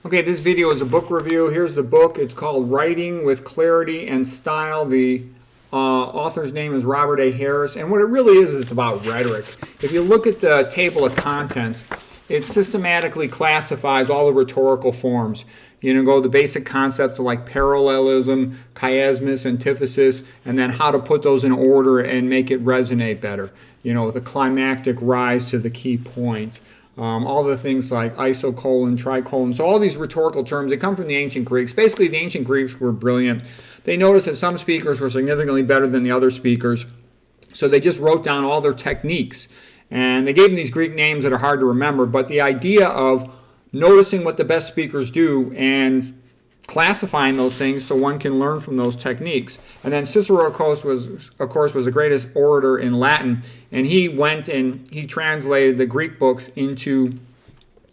Okay, this video is a book review. Here's the book. It's called Writing with Clarity and Style. The author's name is Robert A. Harris. And what it really is it's about rhetoric. If you look at the table of contents, it systematically classifies all the rhetorical forms. You know, go the basic concepts like parallelism, chiasmus, antithesis, and then how to put those in order and make it resonate better. You know, the climactic rise to the key point. All the things like isocolon, tricolon. So all these rhetorical terms, they come from the ancient Greeks. Basically, the ancient Greeks were brilliant. They noticed that some speakers were significantly better than the other speakers. So they just wrote down all their techniques. And they gave them these Greek names that are hard to remember. But the idea of noticing what the best speakers do and classifying those things so one can learn from those techniques. And then Cicero, of course, was the greatest orator in Latin, and he went and he translated the Greek books into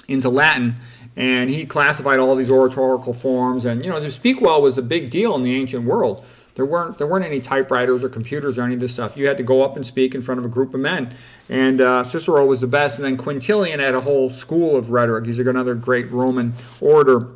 Latin, and he classified all these oratorical forms. And you know, to speak well was a big deal in the ancient world. There weren't any typewriters or computers or any of this stuff. You had to go up and speak in front of a group of men. And Cicero was the best. And then Quintilian had a whole school of rhetoric. He's another great Roman orator.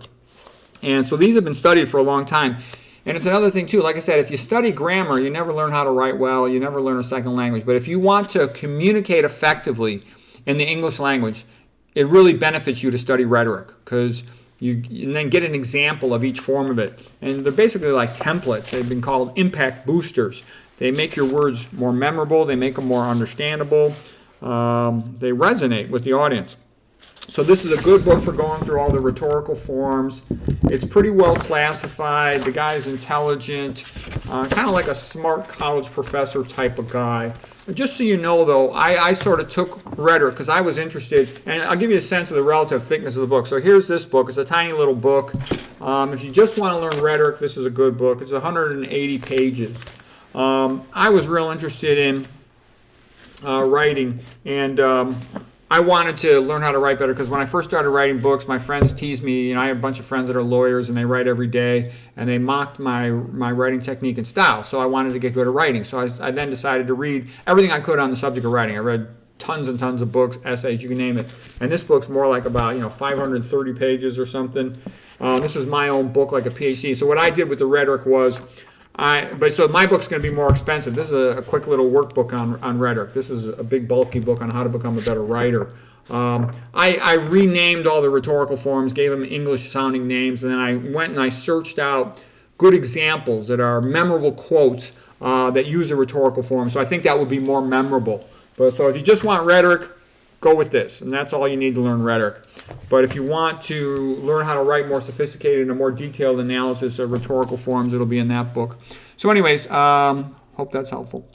And so these have been studied for a long time. And it's another thing too, like I said, if you study grammar, you never learn how to write well, you never learn a second language. But if you want to communicate effectively in the English language, it really benefits you to study rhetoric, because you then get an example of each form of it. And they're basically like templates. They've been called impact boosters. They make your words more memorable, they make them more understandable, they resonate with the audience. So this is a good book for going through all the rhetorical forms. It's pretty well classified. The guy's intelligent, kind of like a smart college professor type of guy. And just so you know, though, I sort of took rhetoric because I was interested, and I'll give you a sense of the relative thickness of the book. So here's this book. It's a tiny little book. If you just want to learn rhetoric, this is a good book. It's 180 pages. I was real interested in writing, and I wanted to learn how to write better because when I first started writing books, my friends teased me. I have a bunch of friends that are lawyers and they write every day, and they mocked my writing technique and style. So I wanted to get good at writing. So I then decided to read everything I could on the subject of writing. I read tons and tons of books, essays, you can name it. And this book's more like about 530 pages or something. This is my own book, like a PhD. So what I did with the rhetoric was, so my book's going to be more expensive. This is a quick little workbook on rhetoric. This is a big bulky book on how to become a better writer. I renamed all the rhetorical forms, gave them English-sounding names, and then I went and I searched out good examples that are memorable quotes that use a rhetorical form. So I think that would be more memorable. So if you just want rhetoric, go with this, and that's all you need to learn rhetoric. But if you want to learn how to write more sophisticated and a more detailed analysis of rhetorical forms, it'll be in that book. So anyways, hope that's helpful.